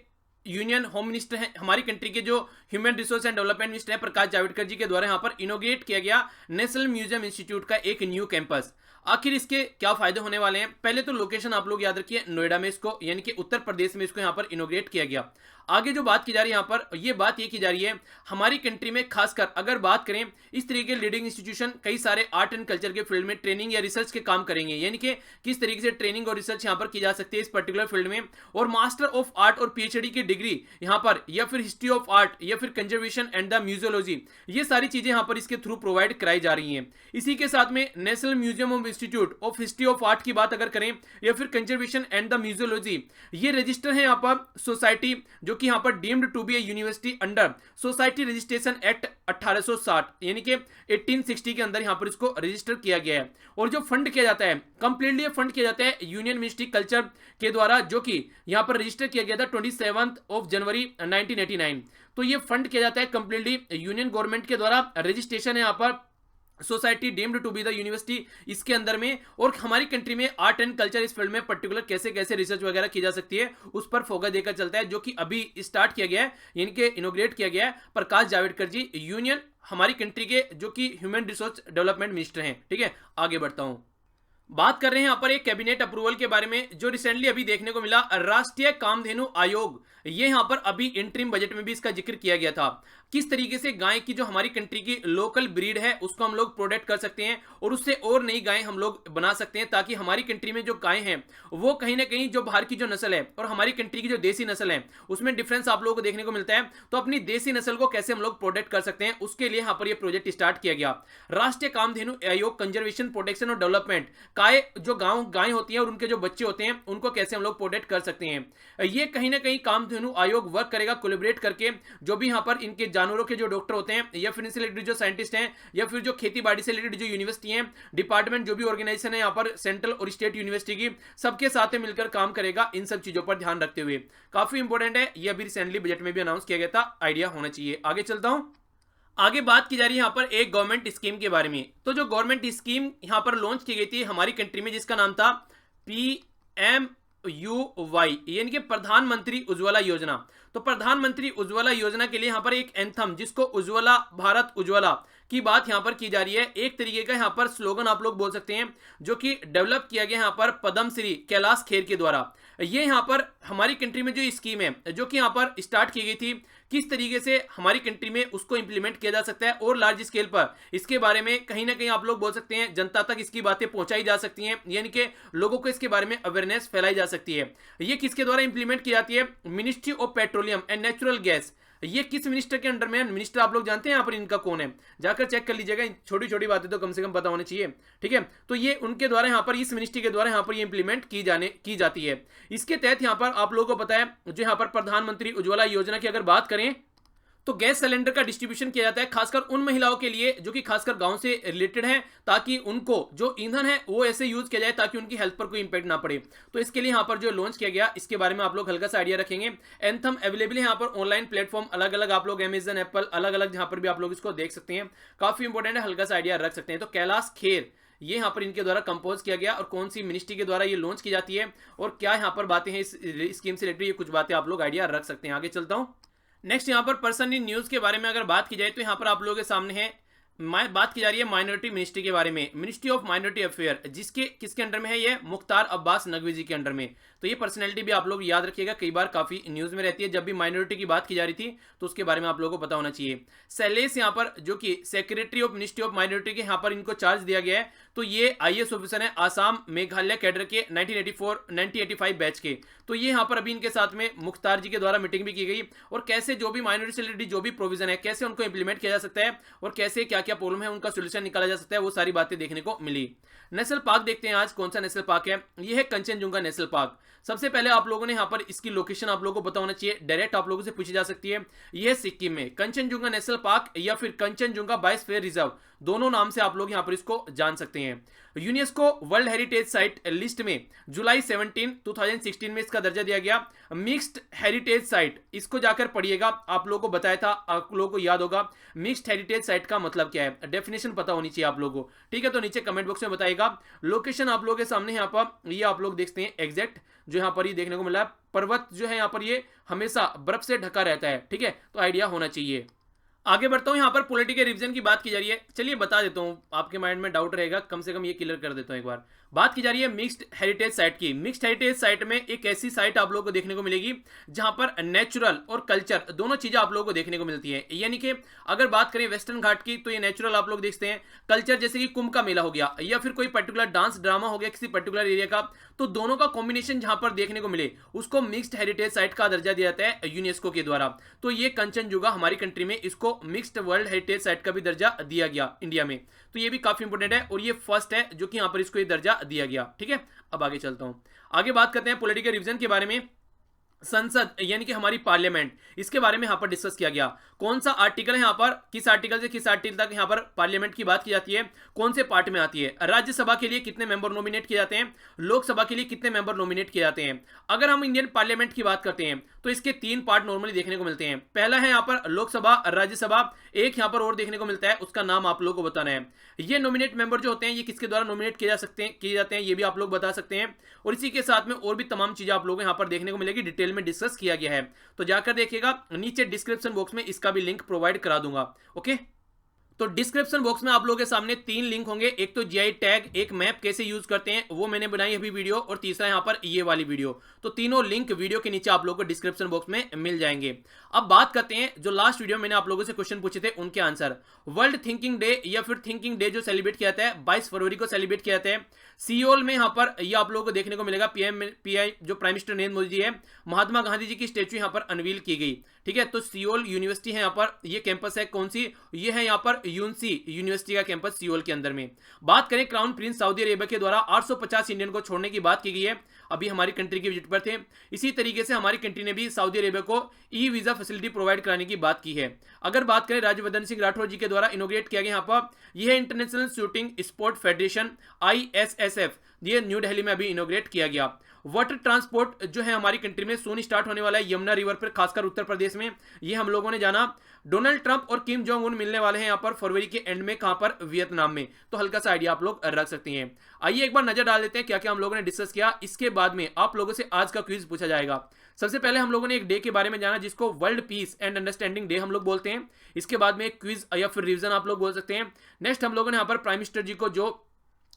यूनियन होम मिनिस्टर हैं हमारी कंट्री के, जो human resource and development minister हैं प्रकाश जावड़ेकर जी के द्वारा यहाँ पर इनोग्रेट किया गया नेशनल म्यूजियम इंस्टीट्यूट का एक न्यू कैंपस। आखिर इसके क्या फायदे होने वाले हैं? पहले तो लोकेशन आप लोग याद रखिए, नोएडा में इसको यानी कि उत्तर प्रदेश में इसको यहाँ पर इनोग्रेट किया गया। आगे जो बात की जा रही है यहाँ पर, ये बात ये की जा रही है हमारी कंट्री में खासकर अगर बात करें इस तरीके के लीडिंग इंस्टीट्यूशन कई सारे आर्ट एंड कल्चर के फील्ड में ट्रेनिंग या रिसर्च के काम करेंगे, यानी कि किस तरीके से ट्रेनिंग और रिसर्च यहाँ पर की जा सकती है इस पर्टिकुलर फील्ड में। और मास्टर ऑफ आर्ट और पीएचडी की डिग्री यहाँ पर, या फिर हिस्ट्री ऑफ आर्ट, या फिर कंजर्वेशन एंड द म्यूजियोलॉजी, ये सारी चीजें यहाँ पर इसके थ्रू प्रोवाइड कराई जा रही हैं। इसी के साथ में national museum of institute of history of art की बात अगर करें, या फिर कंजर्वेशन एंड द म्यूजियोलॉजी, ये रजिस्टर है यहाँ पर सोसाइटी, जो कि यहाँ पर deemed to be a university under society registration act 1860 यानी कि 1860 के अंदर यहाँ पर इसको रजिस्टर किया गया है। और जो फंड किया जाता है कंप्लीटली फंड किया जाता है यूनियन मिनिस्ट्री कल्चर के द्वारा, जो कि यहाँ पर रजिस्टर किया गया था 27 जनवरी 1989। तो ये फंड किया जाता है कंप्लीटली यूनियन गवर्नमेंट के द्वारा। रजिस्ट्रेशन है यहाँ पर society deemed to be the university इसके अंदर में। और हमारी कंट्री में आर्ट एंड कल्चर इस फील्ड में पर्टिकुलर कैसे कैसे रिसर्च वगैरह की जा सकती है उस पर फोकस देकर चलता है, जो कि अभी स्टार्ट किया गया है, यानी कि इनोग्रेट किया गया है प्रकाश जावड़ेकर जी यूनियन हमारी कंट्री के, जो कि ह्यूमन रिसोर्स डेवलपमेंट मिनिस्टर हैं। ठीक है, आगे बढ़ता हूं। बात कर रहे हैं यहाँ पर एक कैबिनेट अप्रूवल के बारे में जो रिसेंटली अभी देखने को मिला। राष्ट्रीय कामधेनु आयोग, ये यहाँ पर अभी इंटरिम बजट में भी इसका जिक्र किया गया था। किस तरीके से गाय की जो हमारी कंट्री की लोकल ब्रीड है उसको हम लोग प्रोटेक्ट कर सकते हैं और उससे और नई गायें हम लोग बना सकते हैं, ताकि हमारी कंट्री में जो गायें हैं वो कहीं ना कहीं जो बाहर की जो नस्ल है और हमारी कंट्री की जो देसी नस्ल है उसमें डिफरेंस आप लोगों को देखने को मिलता है। तो अपनी देसी नस्ल को कैसे हम लोग प्रोटेक्ट कर सकते हैं, उसके लिए यहाँ पर ये प्रोजेक्ट स्टार्ट किया गया। राष्ट्रीय कामधेनु आयोग कंजर्वेशन, प्रोटेक्शन और डेवलपमेंट, गाय जो गाय होती है और उनके जो बच्चे होते हैं उनको कैसे हम लोग प्रोटेक्ट कर सकते हैं। ये कहीं ना कहीं कामधेनु आयोग वर्क करेगा कोलैबोरेट करके, जो भी यहाँ पर इनके जानवरों के जो डॉक्टर होते हैं, या फिर इनसे रिलेटेड जो साइंटिस्ट हैं, या फिर जो खेती बाड़ी से रिलेटेड जो यूनिवर्सिटी हैं, डिपार्टमेंट, जो भी ऑर्गेनाइजेशन है यहाँ पर सेंट्रल और स्टेट यूनिवर्सिटी की, सबके साथ मिलकर काम करेगा इन सब चीजों पर ध्यान रखते हुए। काफी इंपॉर्टेंट है, ये अभी रिसेंटली बजट में भी अनाउंस किया गया था, आइडिया होना चाहिए। आगे चलता हूं। आगे बात की जा रही है यहाँ पर एक गवर्नमेंट स्कीम के बारे में। तो जो गवर्नमेंट स्कीम यहाँ पर लॉन्च की गई थी हमारी कंट्री में, जिसका नाम था PMUY यानी कि प्रधानमंत्री उज्ज्वला योजना। तो प्रधानमंत्री उज्ज्वला योजना के लिए यहाँ पर एक एंथम, जिसको उज्ज्वला भारत उज्ज्वला की बात यहाँ पर की जा रही है, एक तरीके का यहाँ पर स्लोगन आप लोग बोल सकते हैं, जो कि डेवलप किया गया यहाँ पर पद्मश्री कैलाश खेर के द्वारा। ये यहाँ पर हमारी कंट्री में जो स्कीम है जो कि यहाँ पर स्टार्ट की गई थी, किस तरीके से हमारी कंट्री में उसको इंप्लीमेंट किया जा सकता है और लार्ज स्केल पर इसके बारे में कहीं ना कहीं आप लोग बोल सकते हैं जनता तक इसकी बातें पहुंचाई जा सकती हैं, यानी कि लोगों को इसके बारे में अवेयरनेस फैलाई जा सकती है। ये किसके द्वारा इंप्लीमेंट की जाती है? Ministry of petroleum and natural gas. ये किस मिनिस्टर के अंडर में है? मिनिस्टर आप लोग जानते हैं यहाँ पर इनका कौन है, जाकर चेक कर लीजिएगा, छोटी छोटी बातें तो कम से कम पता होनी चाहिए। ठीक है, तो ये उनके द्वारा यहाँ पर, इस मिनिस्ट्री के द्वारा यहाँ पर ये इंप्लीमेंट की जाती है। इसके तहत यहाँ पर आप लोगों को पता है, जो यहाँ पर प्रधानमंत्री उज्ज्वला योजना की अगर बात करें तो गैस सिलेंडर का डिस्ट्रीब्यूशन किया जाता है खासकर उन महिलाओं के लिए जो कि खासकर गांव से रिलेटेड हैं, ताकि उनको जो ईंधन है वो ऐसे यूज किया जाए ताकि उनकी हेल्थ पर कोई इंपैक्ट ना पड़े। तो इसके लिए यहाँ पर जो लॉन्च किया गया इसके बारे में आप लोग हल्का सा आइडिया रखेंगे। एंथम अवेलेबल है यहाँ पर ऑनलाइन प्लेटफॉर्म अलग अलग, आप लोग अमेजन, एप्पल, अलग अलग जहाँ पर भी आप लोग इसको देख सकते हैं। काफी इंपॉर्टेंट है, हल्का सा आइडिया रख सकते हैं। तो कैलाश खेर ये यहाँ पर इनके द्वारा कंपोज किया गया और कौन सी मिनिस्ट्री के द्वारा ये लॉन्च की जाती है और क्या यहाँ पर बातें हैं इस स्कीम से रिलेटेड, ये कुछ बातें आप लोग आइडिया रख सकते हैं। आगे चलता हूँ। नेक्स्ट यहाँ पर पर्सन इन न्यूज़ के बारे में अगर बात की जाए तो यहाँ पर आप लोगों के सामने है बात की जा रही है माइनॉरिटी मिनिस्ट्री के बारे में, मिनिस्ट्री ऑफ माइनॉरिटी अफेयर, जिसके किसके अंडर में है? ये मुख्तार अब्बास नकवी जी के अंडर में। तो ये पर्सनैलिटी भी आप लोग याद रखिएगा, कई बार काफी न्यूज में रहती है, जब भी माइनॉरिटी की बात की जा रही थी तो उसके बारे में आप लोगों को पता होना चाहिए। शैलेश यहाँ पर जो कि secretary of ministry of minority के यहाँ पर इनको चार्ज दिया गया है। तो ये IAS ऑफिसर है आसाम मेघालय कैडर के 1985 बैच के। तो ये यहाँ पर अभी इनके साथ में मुख्तार जी के द्वारा मीटिंग भी की गई और कैसे जो भी माइनॉरिटी से रिलेटेड जो भी प्रोविजन है कैसे उनको इंप्लीमेंट किया जा सकता है और कैसे क्या क्या प्रॉब्लम है उनका सोल्यूशन निकाला जा सकता है, वो सारी बातें देखने को मिली। नेशनल पार्क देखते हैं आज कौन सा नेशनल पार्क है। ये है कंचनजुंगा नेशनल पार्क। सबसे पहले आप लोगों ने यहाँ पर इसकी लोकेशन आप लोगों को पता होना चाहिए, डायरेक्ट आप लोगों से पूछी जा सकती है। यह सिक्किम में कंचनजुंगा नेशनल पार्क या फिर कंचनजुंगा बायोस्फीयर रिजर्व, दोनों नाम से आप लोग यहां पर इसको जान सकते हैं। UNESCO world heritage site list में जुलाई 17 2016 में इसका दर्जा दिया गया। मिक्स्ड हेरिटेज साइट, इसको जाकर पढ़िएगा, आप लोगों को बताया था, आप लोगों को याद होगा मिक्स्ड हेरिटेज साइट का मतलब क्या है, डेफिनेशन पता होनी चाहिए आप लोगों को, ठीक है। तो नीचे कमेंट बॉक्स में बताइएगा। लोकेशन आप लोगों के सामने यहाँ पर ये आप लोग देखते हैं एग्जैक्ट जो यहाँ पर ये देखने को मिला है, पर्वत जो है यहाँ पर ये हमेशा बर्फ से ढका रहता है, ठीक है, तो आइडिया होना चाहिए। आगे बढ़ता हूं, यहां पर पॉलिटिकल रिवीजन की बात की जा रही है, चलिए बता देता हूं, आपके माइंड में डाउट रहेगा, कम से कम ये क्लियर कर देता हूं एक बार। बात की जा रही है मिक्स्ड हेरिटेज साइट की। मिक्स्ड हेरिटेज साइट में एक ऐसी साइट आप लोगों को देखने को मिलेगी जहां पर नेचुरल और कल्चर दोनों चीजें आप लोगों को देखने को मिलती है। यानी कि अगर बात करें वेस्टर्न घाट की तो ये नेचुरल आप लोग देखते हैं, कल्चर जैसे कि कुंभ का मेला हो गया या फिर कोई पर्टिकुलर डांस ड्रामा हो गया किसी पर्टिकुलर एरिया का, तो दोनों का कॉम्बिनेशन जहां पर देखने को मिले उसको मिक्स्ड हेरिटेज साइट का दर्जा दिया जाता है यूनेस्को के द्वारा। तो ये कंचनजुंगा हमारी कंट्री में इसको मिक्स्ड वर्ल्ड हेरिटेज साइट का भी दर्जा दिया गया इंडिया में, तो ये भी काफी इंपोर्टेंट है और ये फर्स्ट है जो कि यहां पर इसको ये दर्जा दिया गया, ठीक है। अब आगे चलता हूं, आगे बात करते हैं पॉलिटिकल रिवीजन के बारे में। संसद यानी कि हमारी पार्लियामेंट, इसके बारे में यहां पर डिस्कस किया गया। कौन सा आर्टिकल है यहां पर, किस आर्टिकल से किस आर्टिकल तक यहां पर पार्लियामेंट की बात की जाती है, कौन से पार्ट में आती है, राज्यसभा के लिए कितने मेंबर नॉमिनेट किए जाते हैं, लोकसभा के लिए कितने मेंबर नॉमिनेट किए जाते हैं। अगर हम इंडियन पार्लियामेंट की बात करते हैं तो इसके 3 पार्ट नॉर्मली देखने को मिलते हैं। पहला है यहां पर लोकसभा, राज्यसभा, एक यहां पर और देखने को मिलता है, उसका नाम आप लोगों को बताना है। ये नॉमिनेट मेंबर जो होते हैं ये किसके द्वारा नॉमिनेट किए जाते हैं ये भी आप लोग बता सकते हैं, और इसी के साथ में और भी तमाम चीजें आप लोगों को यहां पर देखने को मिलेगी, डिटेल में डिस्कस किया गया है, तो जाकर देखिएगा, नीचे डिस्क्रिप्शन बॉक्स में इसका भी लिंक प्रोवाइड करा दूंगा, ओके। तो डिस्क्रिप्शन बॉक्स में आप लोगों के सामने 3 लिंक होंगे, एक तो जीआई टैग, एक मैप कैसे यूज करते हैं वो मैंने बनाई अभी वीडियो, और तीसरा यहां पर ये वाली वीडियो, तो तीनों लिंक वीडियो के नीचे आप लोगों को डिस्क्रिप्शन बॉक्स में मिल जाएंगे। अब बात करते हैं जो लास्ट वीडियो मैंने आप लोगों से क्वेश्चन पूछे थे उनके आंसर। वर्ल्ड थिंकिंग डे या फिर थिंकिंग डे जो सेलिब्रेट किया जाता है 22 फरवरी को सेलिब्रेट किया जाता है सियोल में, यहां पर ये आप लोगों को देखने को मिलेगा। पीआई जो प्राइम मिनिस्टर नरेंद्र मोदी जी है, महात्मा गांधी जी की स्टेच्यू यहां पर अनवील की गई, ठीक है। तो सियोल यूनिवर्सिटी है यहां पर, ये कैंपस है कौन सी, ये है यहां पर यूनसी यूनिवर्सिटी का कैंपस सियोल के अंदर में। बात करें क्राउन प्रिंस सऊदी अरेबिया के द्वारा 850 इंडियन को छोड़ने की बात की गई है, अभी हमारी कंट्री की विजिट पर थे। इसी तरीके से हमारी कंट्री ने भी सऊदी अरेबिया को ई वीजा फैसिलिटी प्रोवाइड कराने की बात की है। अगर बात करें राज्यवर्धन सिंह राठौर जी के द्वारा इनोग्रेट किया गया यहाँ पर, यह है international shooting sport federation ISSF, ये न्यू दिल्ली में अभी इनोग्रेट किया गया। वाटर ट्रांसपोर्ट जो है हमारी कंट्री में सोनी स्टार्ट होने वाला है यमुना रिवर पर, खासकर उत्तर प्रदेश में, ये हम लोगों ने जाना। डोनाल्ड ट्रंप और किम जोंग उन मिलने वाले हैं यहाँ पर फरवरी के एंड में, कहां पर, वियतनाम में, तो हल्का सा आइडिया आप लोग रख सकते हैं। आइए एक बार नजर डाल देते हैं क्या क्या हम लोगों ने डिस्कस किया, इसके बाद में आप लोगों से आज का क्विज पूछा जाएगा। सबसे पहले हम लोगों ने एक डे के बारे में जाना जिसको world peace and understanding day हम लोग बोलते हैं। इसके बाद में एक क्विज या फिर रिवीजन आप लोग बोल सकते हैं। नेक्स्ट हम लोगों ने यहाँ पर प्राइम मिनिस्टर जी को जो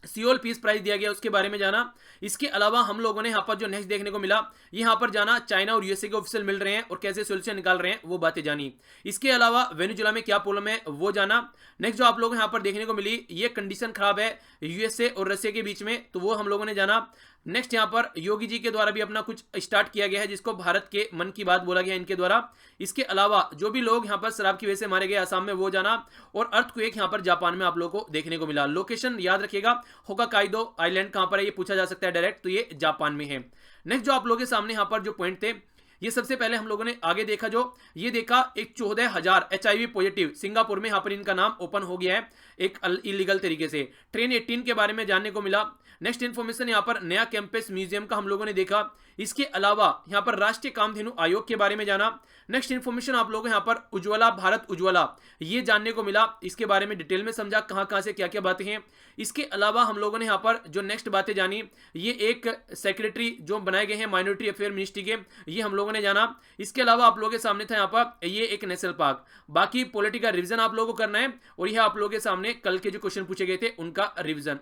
सियोल पीस प्राइज दिया गया उसके बारे में जाना। इसके अलावा हम लोगों ने यहाँ पर जो नेक्स्ट देखने को मिला, यहाँ पर जाना चाइना और यूएसए के ऑफिशियल मिल रहे हैं और कैसे सोल्यूशन निकाल रहे हैं वो बातें जानी। इसके अलावा वेनेजुएला में क्या प्रॉब्लम है वो जाना। नेक्स्ट जो आप लोग यहाँ पर देखने को मिली, ये कंडीशन खराब है यूएसए और रशिया के बीच में, तो वो हम लोगों ने जाना। नेक्स्ट यहाँ पर योगी जी के द्वारा भी अपना कुछ स्टार्ट किया गया है जिसको भारत के मन की बात बोला गया इनके द्वारा। इसके अलावा जो भी लोग यहाँ पर शराब की वजह से मारे गए असम में वो जाना, और अर्थक्वेक यहाँ पर जापान में आप लोगों को देखने को मिला। लोकेशन याद रखिएगा, होकाकाइडो आइलैंड कहाँ पर है ये पूछा जा सकता है डायरेक्ट, तो ये जापान में है। नेक्स्ट जो आप लोगों के सामने यहाँ पर जो पॉइंट थे, ये सबसे पहले हम लोगों ने आगे देखा, जो ये देखा एक 14,000 HIV पॉजिटिव सिंगापुर में यहाँ पर इनका नाम ओपन हो गया है एक इलीगल तरीके से। ट्रेन 18 के बारे में जानने को मिला। नेक्स्ट इन्फॉर्मेशन यहाँ पर नया कैंपस म्यूजियम का हम लोगों ने देखा। इसके अलावा यहाँ पर राष्ट्रीय कामधेनु आयोग के बारे में जाना। नेक्स्ट इन्फॉर्मेशन आप लोगों को यहाँ पर उज्ज्वला भारत उज्ज्वला ये जानने को मिला, इसके बारे में डिटेल में समझा कहाँ कहाँ से क्या क्या बातें हैं। इसके अलावा हम लोगों ने यहाँ पर जो नेक्स्ट बातें जानी, ये एक सेक्रेटरी जो बनाए गए हैं माइनॉरिटी अफेयर मिनिस्ट्री के, ये हम लोगों ने जाना। इसके अलावा आप लोगों के सामने था यहाँ पर ये एक नेशनल पार्क। बाकी पॉलिटिकल रिविजन आप लोगों को करना है, और यह आप लोगों के सामने कल के जो क्वेश्चन पूछे गए थे उनका रिविजन।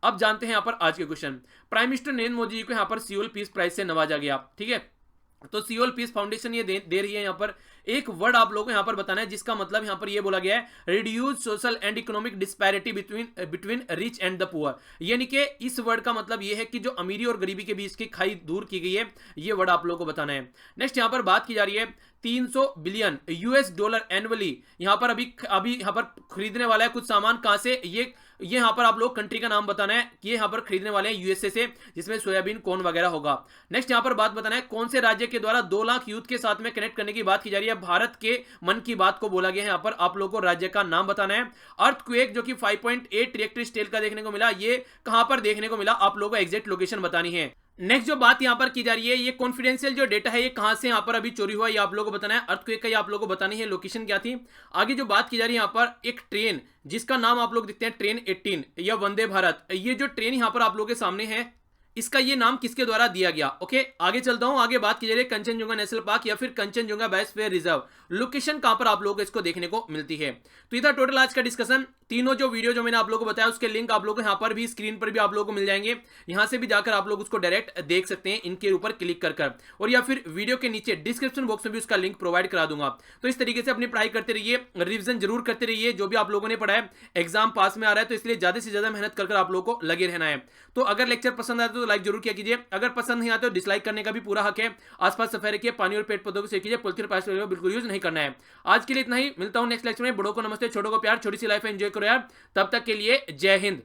अब जानते हैं यहाँ पर आज के question. Prime minister Narendra Modi ji को यहाँ पर सियोल पीस प्राइज से नवाजा गया, ठीक है। तो सियोल पीस फाउंडेशन ये दे रही है यहाँ पर एक वर्ड आप लोगों को यहाँ पर बताना है जिसका मतलब यहाँ पर ये बोला गया है reduce social and economic disparity between rich and the poor. यानी कि इस वर्ड का मतलब ये है कि जो अमीरी और गरीबी के बीच की खाई दूर की गई है, ये वर्ड आप लोगों को बताना है। नेक्स्ट यहाँ पर बात की जा रही है 300 बिलियन US डॉलर एनुअली यहाँ पर अभी यहाँ पर खरीदने वाला है कुछ सामान, कहां से, ये ये यहाँ पर आप लोग कंट्री का नाम बताना है कि यहाँ पर खरीदने वाले हैं यूएसए से, जिसमें सोयाबीन कॉर्न वगैरह होगा। नेक्स्ट यहाँ पर बात बताना है कौन से राज्य के द्वारा 2 लाख यूथ के साथ में कनेक्ट करने की बात की जा रही है। भारत के मन की बात को बोला गया है। यहाँ पर आप लोगों को राज्य का नाम बताना है। अर्थक्वेक जो कि 5.8 रिएक्टर स्केल का देखने को मिला, ये कहां पर देखने को मिला, आप लोगों को एग्जैक्ट लोकेशन बतानी है। नेक्स्ट जो बात यहां पर की जा रही है, ये कॉन्फिडेंशियल जो डेटा है ये कहां से यहां पर अभी चोरी हुआ, ये आप लोगों को बताना है। अर्थक्वेक का ये आप लोगों को बतानी है लोकेशन क्या थी। आगे जो बात की जा रही है यहां पर एक ट्रेन जिसका नाम आप लोग देखते हैं ट्रेन 18 या वंदे भारत, ये जो ट्रेन यहां पर आप लोगों के सामने है, इसका ये नाम किसके द्वारा दिया गया। ओके, आगे चलता हूं। आगे बात की जा रही है कंचनजुंगा नेशनल पार्क या फिर कंचनजुंगा बायोस्फीयर रिजर्व, लोकेशन कहां पर आप लोगों को इसको देखने को मिलती है। तो ये था टोटल आज का डिस्कशन। तीनों जो वीडियो जो मैंने आप लोगों को बताया उसके लिंक आप लोगों को यहाँ पर भी स्क्रीन पर भी आप लोगों को मिल जाएंगे। यहां से भी जाकर आप लोग उसको डायरेक्ट देख सकते हैं इनके ऊपर क्लिक कर और या फिर वीडियो के नीचे डिस्क्रिप्शन बॉक्स में भी उसका लिंक प्रोवाइड करा दूंगा। तो इस तरीके से अपनी पढ़ाई करते रहिए, रिविजन जरूर करते रहिए। जो भी आप लोगों ने पढ़ा है एग्जाम पास में आ रहा है, तो इसलिए ज्यादा से ज्यादा मेहनत कर आप लोगों को लगे रहना है। तो अगर लेक्चर पसंद आए तो लाइक जरूर किया कीजिए, अगर पसंद नहीं आते तो डिसलाइक करने का भी पूरा हक है। आसपास सफाई रखिए, पानी और पेड़ पौधों को सेव कीजिए, पॉलिथीन प्लास्टिक का बिल्कुल यूज नहीं करना है। आज के लिए इतना ही, मिलता हूं नेक्स्ट लेक्चर में। बड़ों को नमस्ते, छोटों को प्यार, छोटी सी लाइफ एंजॉय करो यार। तब तक के लिए जय हिंद।